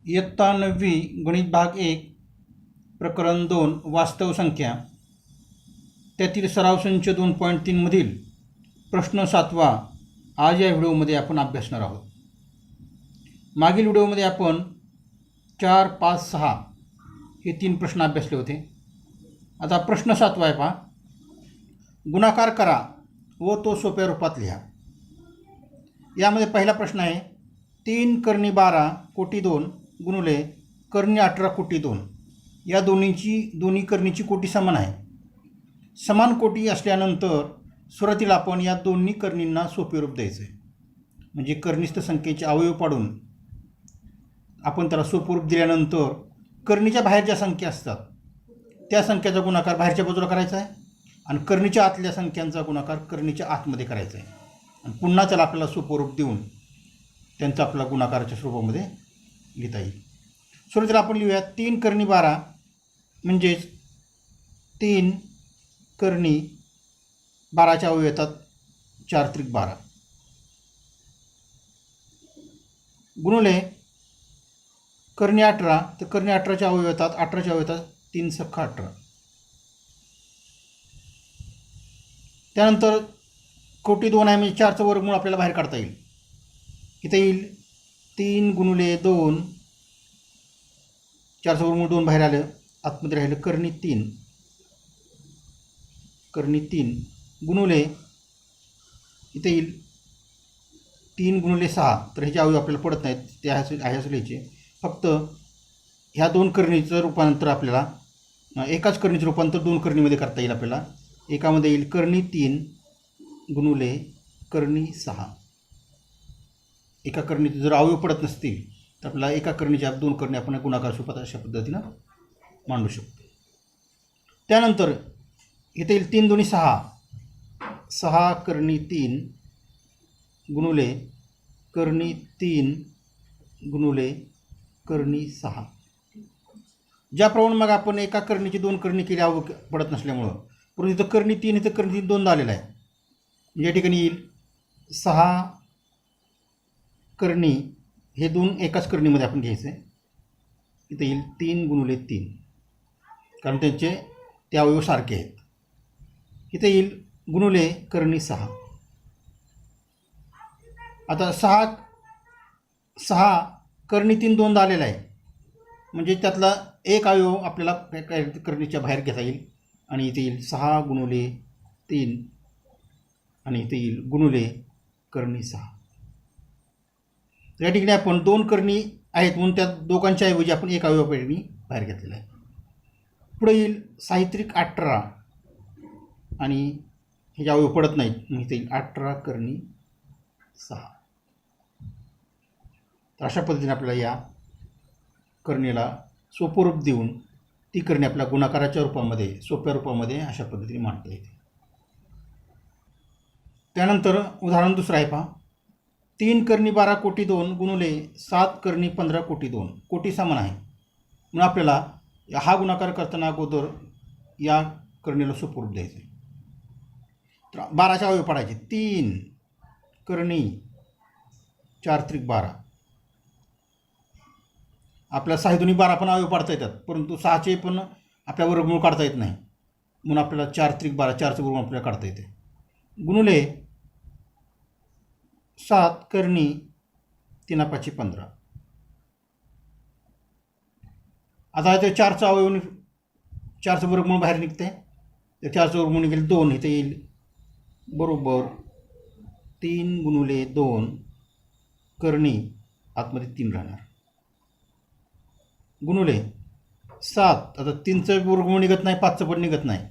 इयत्ता 9वी गणित भाग 1 प्रकरण 2 वास्तव संख्या त्यातील सराव संच 2.3 मधील प्रश्न 7वा आज या व्हिडिओमध्ये आपण अभ्यासणार आहोत. मागील व्हिडिओमध्ये आपण 4, 5, 6 हे 3 प्रश्न अभ्यासले होते. आता प्रश्न 7वा आहे पहा. गुणाकार करा व तो सोप्या रूपात लिहा. यामध्ये पहिला प्रश्न आहे 3 कर्णी 12 कोटी 2 गुणुले कर्णी 18 कोटी 2 या दोन्ही करणीची कोटी समान आहे. समान कोटी असल्यानंतर सुरुवातीला आपण या दोन्ही करणींना सोपे रूप द्यायचे. म्हणजे कर्निस्थ संख्येचे अवयव पाडून आपण त्याला सोपे रूप दिल्यानंतर करणीच्या बाहेर ज्या संख्या असतात त्या संख्याचा गुणाकार बाहेरच्या बाजूला करायचा आहे आणि करणीच्या आतल्या संख्यांचा गुणाकार करणीच्या आतमध्ये करायचा आहे आणि पुन्हा त्याला आपल्याला सोपे रूप देऊन त्यांचा आपला गुणाकाराच्या स्वरूपामध्ये लिहिता येईल. सुरुवातीला आपण लिहूया 3 कर्णी 12 म्हणजेच 3 कर्णी 12चे अवयव येतात 4 त्रिक 12 गुणुले कर्णी 18 तर कर्णी 18चे अवयव येतात 18चे अवयव येतात 3 सख्खा 18. त्यानंतर कोटी 2 आहे म्हणजे 4चं वर्गमूळ आपल्याला बाहेर काढता येईल. इथे येईल 3 गुणुले 2 4चं वर्गमूळ 2 बाहेर आलं आतमध्ये राहिलं कर्णी 3 गुणुले इथे येईल 3 गुणुले 6 तर ह्याचे अवयव आपल्याला पडत नाहीत ते आहे असं लिहायचे. फक्त ह्या 2 करणीचं रूपांतर आपल्याला एकाच करणीचं रूपांतर 2 करणीमध्ये करता येईल. आपल्याला एकामध्ये येईल कर्णी 3 गुणुले कर्णी 6. एका करणीचे जर अवयव पडत नसतील तर आपल्याला एका करणीच्या 2 करणी आपण गुणाकार स्वरूपात अशा पद्धतीनं मांडू शकतो. त्यानंतर इथे येईल 3 दोन्ही 6 कर्णी 3 गुणुले कर्णी 3 गुणुले कर्णी 6. ज्याप्रमाणे मग आपण एका करणीची 2 करणी केली अवयव पडत नसल्यामुळं परंतु इथं कर्णी 3 इथं कर्णी 3 दोनदा आलेला आहे. या ठिकाणी येईल 6 कर्णी हे 2 एकाच करणीमध्ये आपण घ्यायचं आहे. इथे येईल 3 गुणुले 3 कारण त्यांचे ते अवयव सारखे आहेत. इथे येईल गुणुले कर्णी 6. आता 6 कर्णी 3 दोनदा आलेला आहे म्हणजे त्यातला एक अवयव आपल्याला करणीच्या बाहेर घेता येईल आणि इथे येईल 6 गुणुले 3 आणि इथे येईल गुणुले कर्णी 6. या ठिकाणी आपण 2 करणी आहेत म्हणून त्या दोघांच्या ऐवजी आपण एक अवयव बाहेर घेतलेला आहे. पुढे येईल 6 त्रिक 18 आणि हे जे अवयव पडत नाहीत मग इथे येईल 18 कर्णी 6. तर अशा पद्धतीने आपल्याला या करणीला सोपं रूप देऊन ती करणी आपल्या गुणाकाराच्या रूपामध्ये सोप्या रूपामध्ये अशा पद्धतीने मांडता येते. त्यानंतर उदाहरण दुसरं आहे पहा. 3 कर्णी 12 कोटी 2 गुणुले 7 कर्णी 15 कोटी 2 कोटी समान आहे म्हणून आपल्याला हा गुणाकार करताना अगोदर या करणीला सोपं रूप द्यायचं. तर 12चे अवयव पाडायचे 3 कर्णी 4 त्रिक 12. आपल्याला 6 दोन्ही 12 पण अवयव पाडता येतात परंतु 6चे पण आपल्या वर्गमूळ काढता येत नाही म्हणून आपल्याला 4 त्रिक 12 4चं वर्गमूळ आपल्याला काढता येते. गुणुले 7 कर्णी 3 5 15. आता इथे 4चा अवयव 4चं वर्गमूळ बाहेर निघते तर 4चं वर्गमूळ निघेल 2. इथे येईल बरोबर 3 गुणुले 2 कर्णी आतमध्ये 3 राहणार गुणुले 7. आता 3चं वर्गमूळ निघत नाही 5चं पण निघत नाही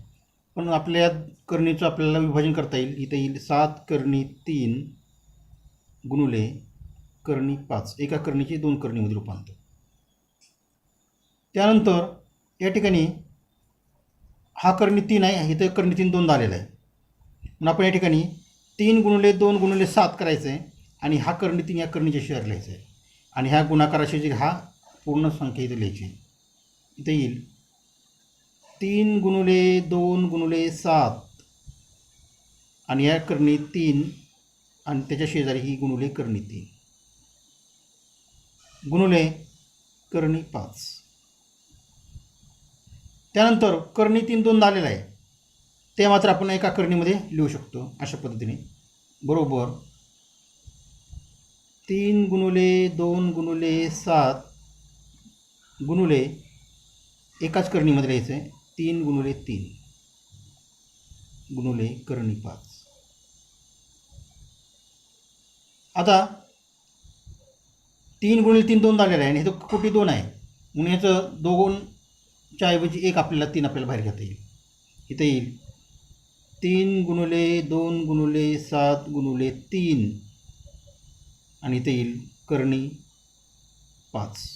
पण आपल्या करणीचं आपल्याला विभाजन करता येईल. इथे येईल 7 कर्णी 3 गुणुले कर्णी 5 एका करणीचे 2 करणीमध्ये रूपांतर. त्यानंतर या ठिकाणी हा कर्णी 3 आहे इथं कर्णी 3 दोनदा आलेला आहे म्हणून आपण या ठिकाणी 3 गुणुले 2 गुणुले 7 करायचं आहे आणि हा कर्णी 3 या करणीच्या शेअर लिहायचं आहे आणि ह्या गुणाकाराशी जे हा पूर्ण संख्या इथे लिहायची आहे. इथे येईल 3 गुणुले 2 गुणुले 7 आणि या कर्णी 3 आणि त्याच्या शेजारी ही गुणुले कर्णी 3 गुणुले करणी 5. त्यानंतर करणी 3 दोनदा आलेला आहे, ते मात्र आपण एका करणीमध्ये लिहू शकतो अशा पद्धतीने. बरोबर 3 गुणुले 2 गुणुले 7 गुणुले एकाच करणीमध्ये लिहायचं आहे 3 गुणुले 3 गुणुले करणी 5. आता 3 गुणिले 3 दोनदा आलेला आहे आणि हे कोटी 2 आहे म्हणून याचं 2च्या ऐवजी 1 आपल्याला 3 आपल्याला बाहेर घेता येईल. इथं येईल 3 गुणुले 2 गुणुले 7 गुणुले 3 आणि इथे येईल करणी 5.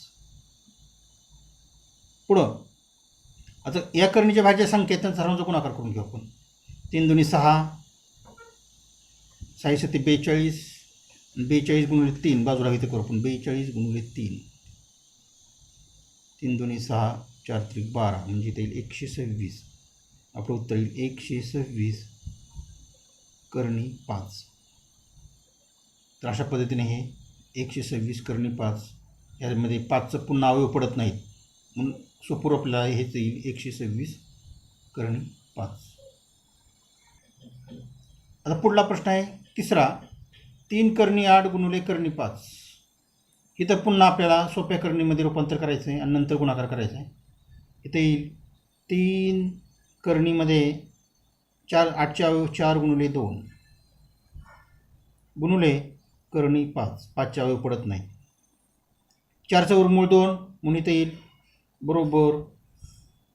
पुढं आता या करणीच्या भाज्या संख्या आहेत सर्वांचा गुणाकार करून घेऊ आपण. 3 दुनी 6, 6 7 42, 42 गुणुले 3 बाजूला इथे करू आपण 42 गुणुले 3, 3 दुनी 6, 4 त्रिक 12 म्हणजे इथे येईल 126. आपलं उत्तर येईल 126 करणी 5. तर अशा पद्धतीने हे 126 करणी 5 यामध्ये 5चं पुन्हा अवयव पडत नाहीत म्हणून सोपूर आपल्याला हेच येईल 126 करणी 5. आता पुढला प्रश्न आहे तिसरा, 3 करणी 8 गुणुले करणी 5. इथं पुन्हा आपल्याला सोप्या करणीमध्ये रूपांतर करायचं आहे आणि नंतर गुणाकार करायचा आहे. इथे येईल 3 करणीमध्ये 4 8चे अवयव 4 गुणुले 2 गुणुले करणी 5, 5चे अवयव पडत नाही. 4चं वर्गमूळ 2 म्हणून इथे येईल बरोबर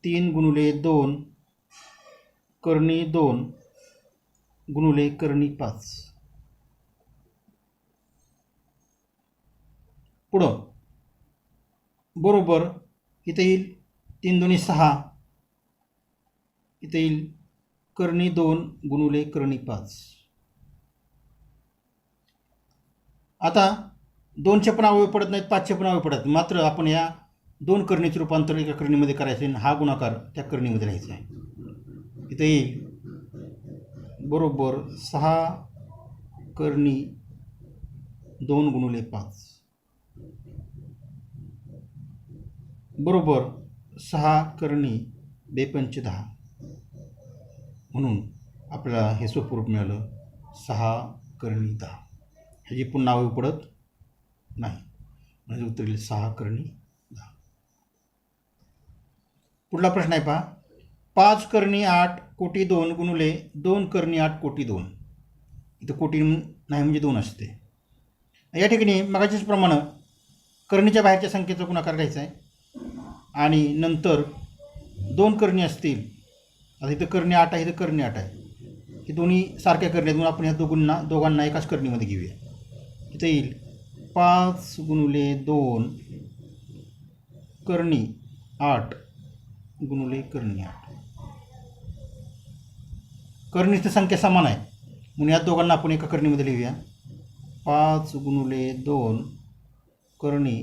3 गुणुले 2 करणी 2 गुणुले करणी 5. पुढं बरोबर इथे येईल 3 दुनी 6, इथे येईल करणी 2 गुणुले करणी 5. आता 2चे पण अवयव पडत नाहीत, 5चे पण अवयव पडत, मात्र आपण या 2 करणीचे रूपांतर एका करणीमध्ये करायचे आणि हा गुणाकार त्या करणीमध्ये लिहायचा आहे. इथे येईल बरोबर 6 करणी 2 गुणुले 5 बरोबर 6 करणी 2 पंचे 10 म्हणून आपल्याला हे सोपं रूप मिळालं 6 करणी 10. ह्याची पुन्हा अवयव पडत नाही म्हणजे उत्तर येईल 6 करणी 10. पुढला प्रश्न आहे पहा, 5 करणी 8 कोटी 2 गुणुले 2 करणी 8 कोटी 2. इथं कोटी नाही म्हणजे 2 असते. या ठिकाणी मगाच्याच प्रमाणे करणीच्या बाहेरच्या संख्येचा गुणाकार घ्यायचा आहे आणि नंतर 2 करणी असतील. आता इथं करणी 8 आहे, इथं करणी 8 आहे, हे दोन्ही सारख्या करणी आहेत म्हणून आपण ह्या दोघांना एकाच करणीमध्ये घेऊया. इथं येईल 5 गुणुले 2 करणी 8 गुणुले करणी 8. करणीची संख्या समान आहे म्हणून या दोघांना आपण एका करणीमध्ये लिहूया. 5 गुणुले 2 करणी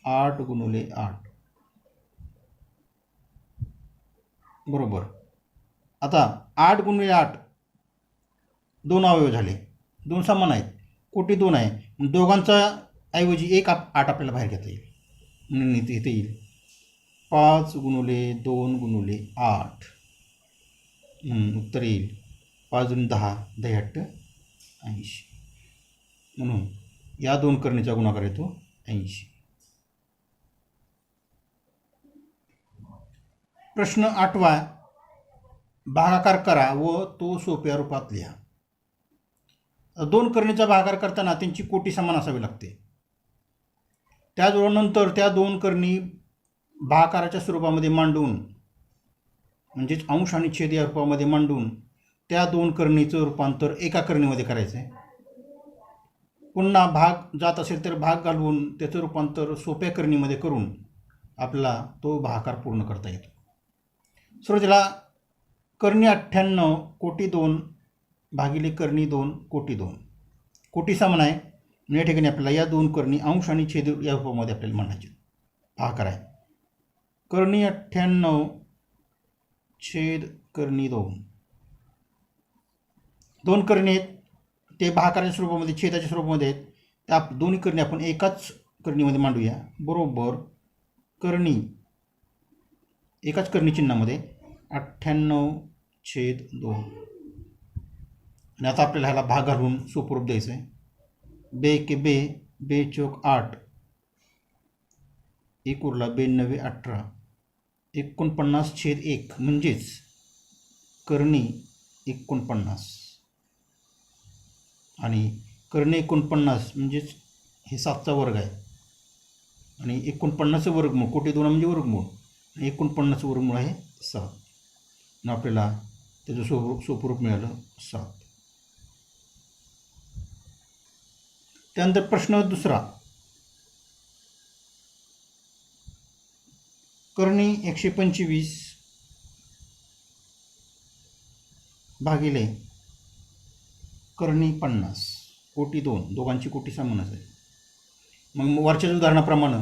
8 गुणुले 8 बरोबर. आता 8 गुणिले 8 2 अवयव झाले, 2 समान आहेत, कोटी 2 आहे, दोघांचा ऐवजी 1 8 आपल्याला बाहेर घेता येईल म्हणून इथे येईल 5 गुणुले 2 गुणुले 8 उत्तर येईल 5 गुणिले 10 10 8 80 म्हणून या 2 करणीचा गुणाकार येतो 80. प्रश्न 8वा, भागाकार करा व तो सोप्या रूपात लिहा. 2 करणीचा भागाकार करताना त्यांची कोटी समान असावी लागते. त्याचबरोबर नंतर त्या 2 करणी भागाकाराच्या स्वरूपामध्ये मांडून म्हणजेच अंश आणि छेद या रूपामध्ये मांडून त्या 2 करणीचं रूपांतर एका करणीमध्ये करायचं आहे. पुन्हा भाग जात असेल तर भाग घालवून त्याचं रूपांतर सोप्या करणीमध्ये करून आपल्याला तो भागाकार पूर्ण करता येतो. सुरुवातीला करणी 98 कोटी 2 भागिले करणी 2 कोटी 2 कोटी समान आहे. या ठिकाणी आपल्याला या 2 करणी अंश आणि छेद या रूपामध्ये आपल्याला मांडायचे भागाकार आहे. करणी 98 छेद करणी 2 2 करणी आहेत ते भागाकाराच्या स्वरूपामध्ये छेदाच्या स्वरूपामध्ये आहेत. त्या दोन्ही करणी आपण एकाच करणीमध्ये मांडूया. बरोबर करणी एकाच करणी चिन्हामध्ये 98/2. आणि आता आपल्याला ह्याला भाग घालून स्वरूप द्यायचं आहे. बे के बे, बे चौक 8, एक उरला 92/18, 49/1 म्हणजेच करणी 49. आणि करणी 49 म्हणजेच हे 7चा वर्ग आहे. आणि 49चं वर्गमूळ, कोटी 2 म्हणजे वर्गमूळ, 49चं वर्गमूळ आहे 7. आणि आपल्याला त्याचं स्वरूप मिळालं 7. त्यानंतर प्रश्न दुसरा. करणी 125 भागिले करणी 50, कोटी 2, दोघांची कोटी समानच आहे. मग वरच्या उदाहरणाप्रमाणे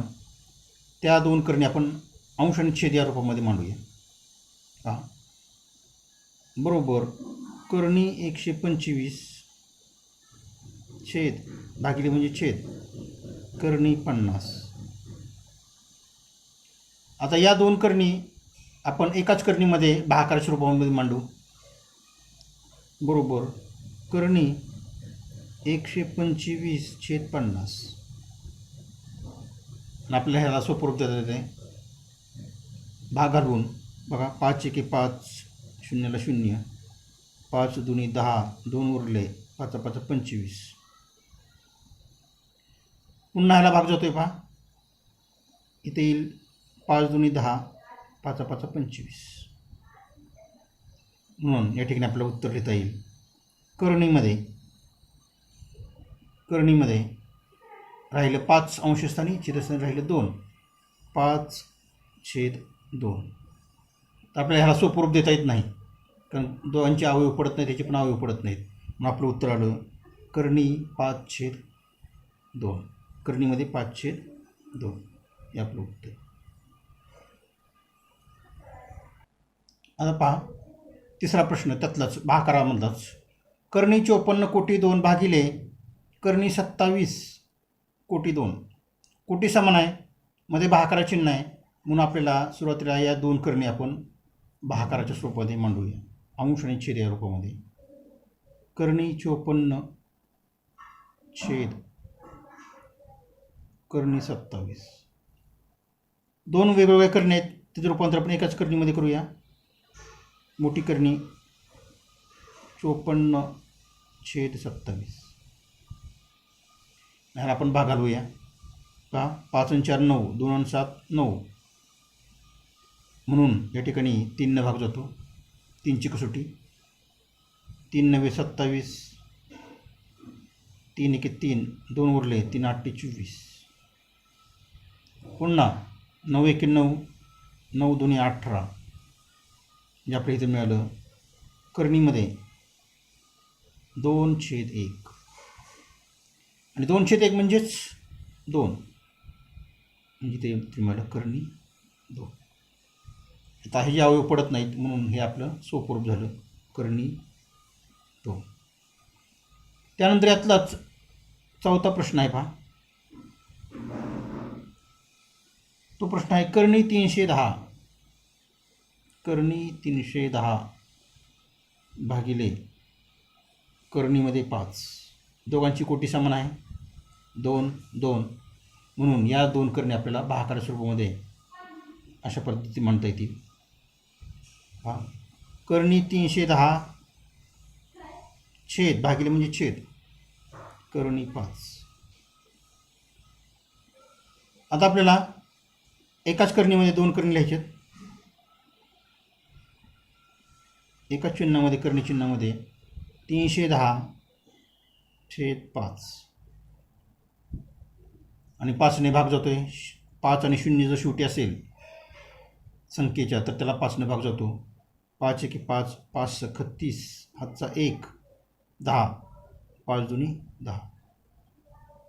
त्या दोन करणी आपण अंश आणि छेद या रूपामध्ये मांडूया. हा बरोबर करणी 125 छेद भागिले म्हणजे छेद करणी 50. आता या दोन करणी आपण एकाच करणीमध्ये भागाकाराच्या रूपामध्ये मांडू. बरोबर करणी 125/50. आणि आपल्याला ह्याला स्वरूप देतात आहे भाग घालून. बघा 5 1 5, 0 0, 5 2 10, 2 उरले, 5 5 25. पुन्हा ह्याला भाग जातोय पहा, इथे येईल 5 2 10, 5 5 25. म्हणून या ठिकाणी आपल्याला उत्तर लिहिता येईल. करणीमध्ये राहिलं 5 अंशस्थानी, छेदस्थानी राहिलं 2, 5/2. तर आपल्याला ह्याला स्वरूप देता येत नाही, कारण दोघांचे अवयव पडत नाही, त्याचे पण अवयव पडत नाहीत. मग आपलं उत्तर आलं करणी 5/2. करणीमध्ये 5/2 हे आपलं उत्तर. आता पहा तिसरा प्रश्न त्यातलाच भागाकारामधलाच. करणी 54 कोटी 2 भागिले करणी 27 कोटी 2. कोटी समान आहे, मध्ये भागाकार चिन्ह आहे, म्हणून आपल्याला सुरुवातीला या दोन करणी आपण भागाकाराच्या स्वरूपामध्ये मांडूया, अंश आणि छेद या रूपामध्ये. करणी 54 छेद करणी 27. दोन वेगवेगळ्या करणी आहेत, त्याचं रूपांतर आपण एकाच करणीमध्ये करूया. मोठी करणी 54/27. ह्याला आपण भाग घालूया. का 5 आणि 4 9, 2 आणि 7 9, म्हणून या ठिकाणी 3 ने भाग जातो. 3ची कसोटी, 3 9 27, 3 1 3, 2 उरले, 3 8 24. पुन्हा 9 1 9, 9 2 18. जे आपल्या इथं मिळालं करणीमध्ये 2/1. आणि 2/1 म्हणजेच 2, म्हणजे ते मिळालं करणी 2. आता हे जे अवयव पडत नाहीत म्हणून हे आपलं स्वरूप झालं करणी 2. त्यानंतर यातलाच चौथा प्रश्न आहे पहा. तो प्रश्न आहे करणी 310. करणी 310 भागिले करणीमध्ये 5. दोघांची कोटी समान आहे, 2 2, म्हणून या दोन करणी आपल्याला भागाकार स्वरूपामध्ये अशा पद्धतीने मांडता येतील. हा करणी 310 छेद भागिले म्हणजे छेद करणी 5. आता आपल्याला एकाच करणीमध्ये दोन करणी लिहायचे. एकाच चिन्हामध्ये करणी चिन्हामध्ये 310 छेद 5. आणि 5ने भाग जातोय. 5 आणि 0 जर शेवटी असेल संख्येच्या तर त्याला 5ने भाग जातो. 5 1 5, 5 36, हातचा 1 10, 5 2 10.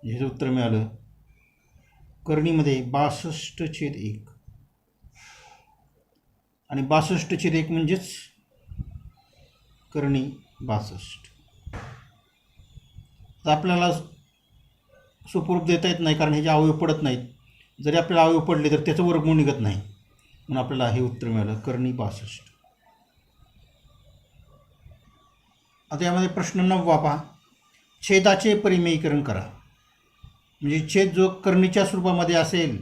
ह्याचं उत्तर मिळालं करणीमध्ये 62/1. आणि 62/1 म्हणजेच करणी 62. तर आपल्याला स्वरूप देता येत नाही, कारण हे जे अवयव पडत नाहीत, जरी आपल्याला अवयव पडले तर त्याचं वर्गमूळ निघत नाही, म्हणून आपल्याला हे उत्तर मिळालं कर्णी 62. आता यामध्ये प्रश्न 9 पहा. छेदाचे परिमेयीकरण करा. म्हणजे छेद जो कर्णीच्या स्वरूपामध्ये असेल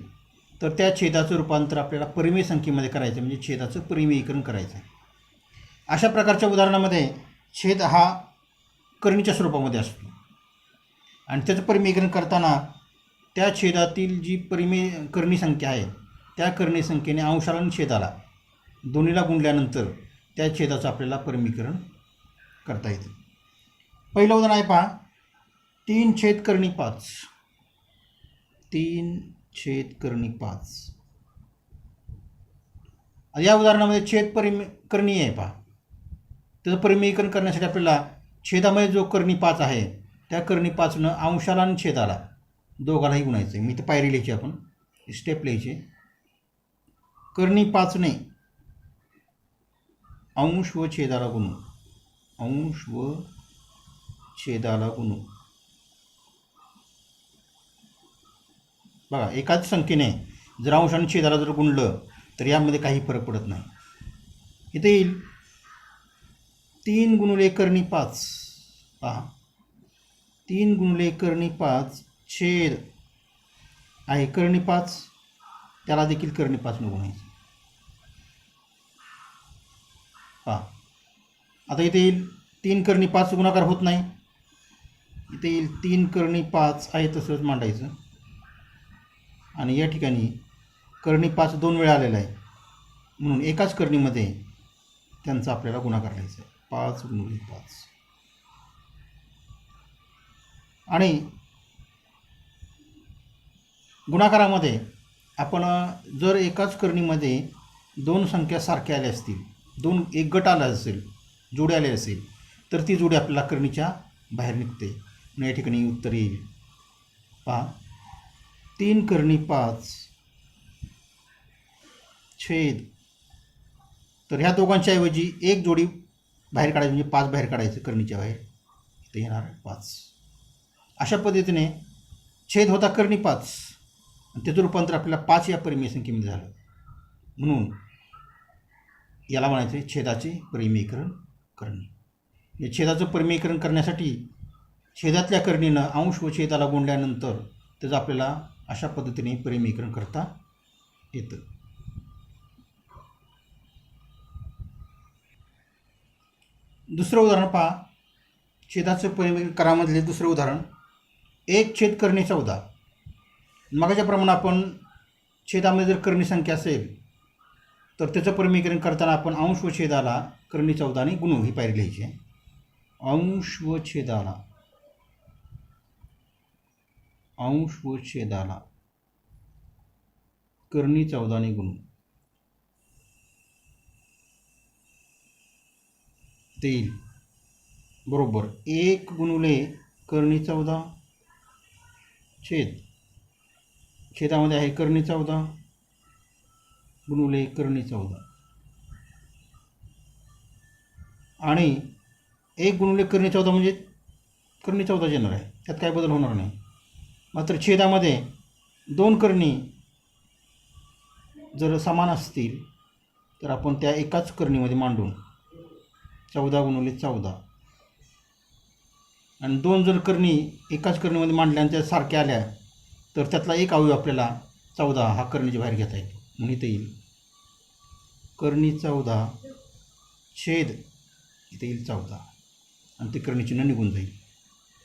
तर त्या छेदाचं रूपांतर आपल्याला परिमेय संख्येमध्ये करायचं, म्हणजे छेदाचं परिमेयीकरण करायचं आहे. अशा प्रकारच्या उदाहरणामध्ये छेद हा कर्णीच्या स्वरूपामध्ये असतो आणि त्याचं परिमेयीकरण करताना त्या छेदातील जी कर्णी संख्या आहे त्या कर्णी संख्येने अंशाला आणि छेदाला दोन्हीला गुणल्यानंतर त्या छेदाचं आपल्याला परिमेयीकरण करता येतं. पहिलं उदाहरण आहे पहा. 3/5. 3/5. या उदाहरणामध्ये छेद कर्णी आहे पहा. त्याचं परिमेयीकरण करण्यासाठी आपल्याला छेदामध्ये जो कर्णी 5 आहे त्या कर्णी 5नं अंशाला आणि छेदाला दोघालाही गुणायचं आहे. मी तर पायरी लिहायची, आपण स्टेप लिहायची. कर्णी 5ने अंश व छेदाला गुणू. अंश व छेदाला गुणू. बघा, एकाच संख्येने जर अंश आणि छेदाला जर गुणलं तर यामध्ये काही फरक पडत नाही. इथे येईल 3 गुणिले कर्णी 5. पहा, 3 गुणिले कर्णी 5 छेद आहे कर्णी 5, त्याला देखील कर्णी 5 न गुणायचं. पहा, आता इथे येईल 3 कर्णी 5 गुणाकार होत नाही. इथे येईल 3 कर्णी 5 आहे तसंच मांडायचं आणि या ठिकाणी कर्णी 5 2 वेळा आलेला आहे, म्हणून एकाच कर्णीमध्ये त्यांचा आपल्याला गुणाकार लिहायचा आहे. 5 गुणिले 5. आणि गुणाकारामध्ये आपण जर एकाच कर्णीमध्ये दोन संख्या सारख्या आल्या असतील, एक गट आला असेल, जोडी आले असेल, तर ती जोडी आपल्याला कर्णीच्या बाहेर निघते. म्हणून या ठिकाणी उत्तर येईल. पहा, 3 कर्णी 5 छेद, तर ह्या दोघांच्या ऐवजी एक जोडी बाहेर काढायची, म्हणजे 5 बाहेर काढायचं कर्णीच्या बाहेर. इथे येणार 5. अशा पद्धतीने छेद होता कर्णी 5 आणि त्याचं रूपांतर आपल्याला 5 या परिमेय संख्येमध्ये झालं, म्हणून याला म्हणायचं छेदाचे परिमेयीकरण करणे. या छेदाचं परिमेयीकरण करण्यासाठी छेदातल्या कर्णीनं अंश व छेदाला गुणल्यानंतर त्याचं आपल्याला अशा पद्धतीने परिमेयीकरण करता येतं. दुसरं उदाहरण पहा. छेदाचं परिमेयीकरण करामधले दुसरं उदाहरण 1/14. मगाच्या प्रमाणे आपण छेदामध्ये जर कर्णी संख्या असेल तर त्याचं परिमेयीकरण करताना आपण अंश व छेदाला कर्णी 14ने गुणू ही पायरी लिहायची आहे. अंश व छेदाला कर्णी 14ने गुणू. ते येईल बरोबर 1 गुणिले कर्णी 14 छेदामध्ये आहे कर्णी 14 गुणिले कर्णी 14 आणि 1 गुणिले कर्णी 14 म्हणजे कर्णी 14 येणार आहे, त्यात काय बदल होणार नाही. मात्र छेदामध्ये दोन कर्णी जर समान असतील तर आपण त्या एकाच कर्णीमध्ये मांडून 14 गुणिले 14 आणि दोन जर कर्णी एकाच कर्णीमध्ये मांडल्या आणि त्या सारख्या आल्या तर त्यातला एक अवयव आपल्याला 14 हा कर्णीच्या बाहेर घेता येतो. म्हणून इथे येईल कर्णी 14 छेद, इथे येईल 14 आणि ते कर्णी चिन्ह निघून जाईल.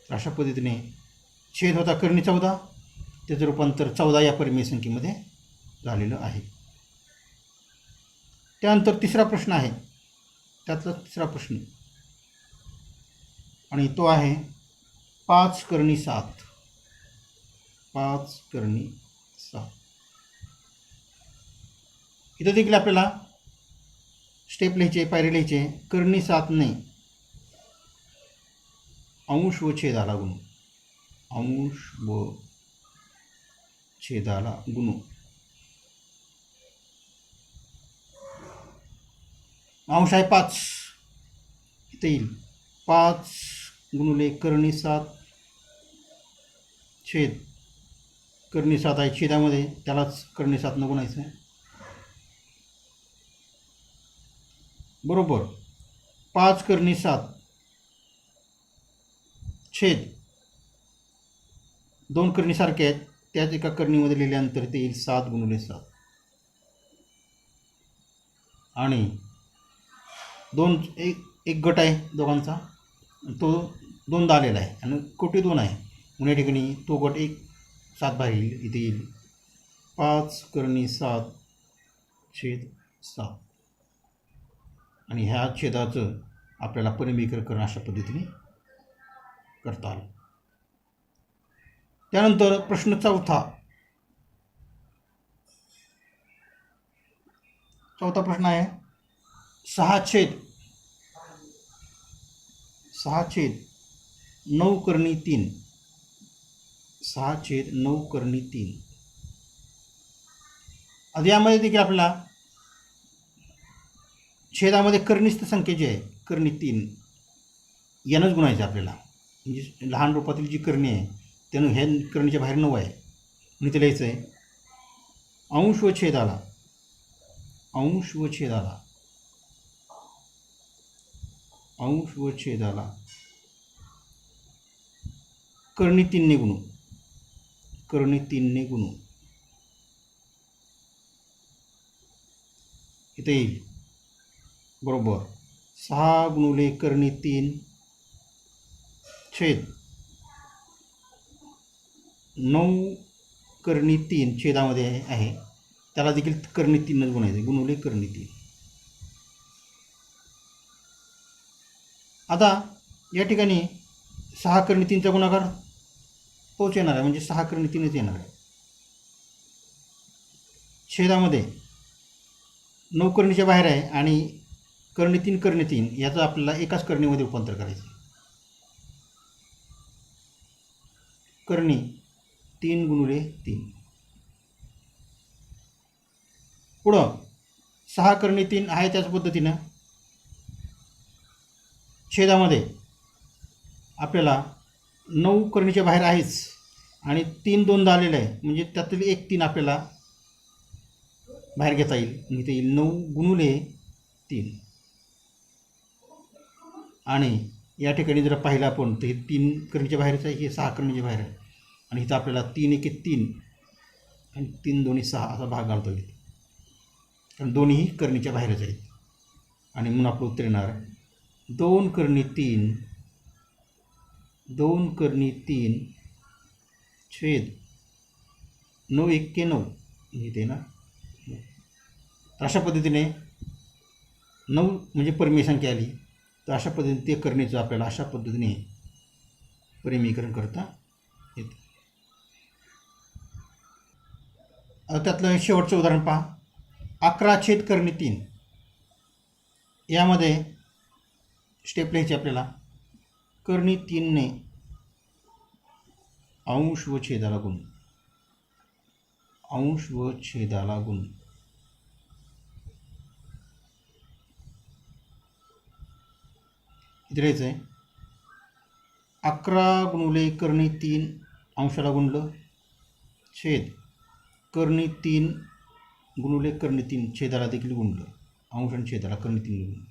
तर अशा पद्धतीने छेद होता कर्णी 14, त्याचं रूपांतर 14 या परिमेय संख्येमध्ये झालेलं आहे. त्यानंतर तिसरा प्रश्न आहे, त्यातला तिसरा प्रश्न आणि तो आहे 5 कर्णी 7. 5 कर्णी 7. इथं देखील आपल्याला स्टेप लिहायचे, पायरी लिहायचे. कर्णी 7ने अंश व छेदाला गुणू. अंश व छेदाला गुणू. अंश आहे 5, इथे येईल 5 गुणिले कर्णी 7 छेद कर्णी 7 आहे छेदामध्ये, त्यालाच कर्णी 7 न गुणायचं आहे. बरोबर 5 कर्णी 7 छेद 2 कर्णी सारखे आहेत, त्याच एका कर्णीमध्ये लिहिल्यानंतर ते येईल 7 गुणिले 7. आणि एक गट आहे दोघांचा, तो 2दा आलेला आहे आणि कोटी 2 आहे म्हणून या ठिकाणी तो गट 7 बाहेर येईल. इथे येईल 5 कर्णी 7 छेद 7. आणि ह्या छेदाचं आपल्याला परिमीकरण अशा पद्धतीने करता आलं. त्यानंतर प्रश्न चौथा प्रश्न आहे 6 छेद 9 कर्णी 3. 6 छेद 9 कर्णी 3. आता यामध्ये देखील आपल्याला छेदामध्ये कर्णिस्थ संख्या जी आहे कर्णी 3 यानंच गुणायचं आपल्याला. म्हणजे लहान रूपातील जी कर्णी आहे त्यानं ह्या कर्णीच्या बाहेर 9 आहे म्हणून ते लिहायचं आहे अंश व छेदाला कर्णी 3 ने गुणू. इथे येईल बरोबर 6 गुणुले कर्णी 3 छेद 9 कर्णी 3 छेदामध्ये आहे त्याला देखील कर्णी 3नच गुणायचं गुणुले कर्णी 3. आता या ठिकाणी 6 कर्णी 3चा गुणाकार तोच येणार आहे म्हणजे 6 कर्णी 3च येणार आहे. छेदामध्ये 9 कर्णीच्या बाहेर आहे आणि कर्णी 3 याचं आपल्याला एकाच कर्णीमध्ये रूपांतर करायचं. कर्णी 3 गुणुले 3. पुढं 6 कर्णी 3 आहे त्याच पद्धतीनं छेदामध्ये आपल्याला 9 कर्णीच्या बाहेर आहेच आणि 3 2दा आलेलं आहे म्हणजे त्यातील एक 3 आपल्याला बाहेर घेता येईल. इथे येईल 9 गुणुले 3. आणि या ठिकाणी जर पाहिलं आपण तर हे 3 कर्णीच्या बाहेरच आहे, हे 6 कर्णीच्या बाहेर आहे आणि इथं आपल्याला 3 1 3 आणि 3 2 6 असा भाग घालता येईल कारण दोन्हीही कर्णीच्या बाहेरच आहेत. आणि म्हणून आपलं उत्तर येणार 2 कर्णी 3 छेद 9 1 9 इथे ना. तर अशा पद्धतीने 9 म्हणजे परिमेय संख्या आली तर अशा पद्धतीने ते करणीचं आपल्याला अशा पद्धतीने परिमीकरण करता येतं. त्यातलं शेवटचं उदाहरण पहा 11 छेद कर्णी 3. यामध्ये स्टेप लिहायची आपल्याला कर्णी 3 ने अंश व छेदाला गुण. इथे लिहायचं आहे 11 गुणुले कर्णी 3 अंशाला गुणलं छेद कर्णी 3 गुणुले कर्णी 3 छेदाला देखील गुणलं अंश आणि छेदाला कर्णी 3 गुणलं.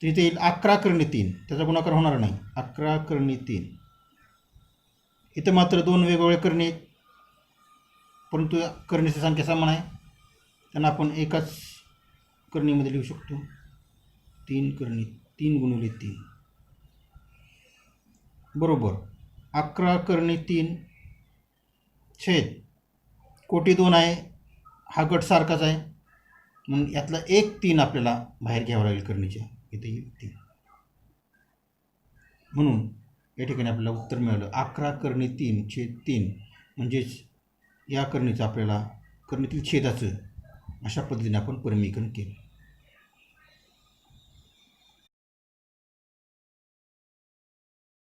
तर इथे येईल 11 कर्णी 3 त्याचा गुणाकार होणार नाही 11 कर्णी 3. इथं मात्र 2 वेगवेगळे कर्णी आहेत परंतु कर्णीची संख्या समान आहे त्यांना आपण एकाच कर्णीमध्ये लिहू शकतो 3 कर्णी 3 गुणुले 3 बरोबर 11 कर्णी 3 छेद कोटी 2 आहे हा गट सारखाच आहे म्हणून यातला एक 3 आपल्याला बाहेर घ्यावं लागेल कर्णीच्या. इथे येईल 3 म्हणून या ठिकाणी आपल्याला उत्तर मिळालं 11 कर्णी 3 छेद 3 म्हणजेच या कर्णीचं आपल्याला कर्णीतील छेदाचं अशा पद्धतीने आपण परिमीकरण केलं.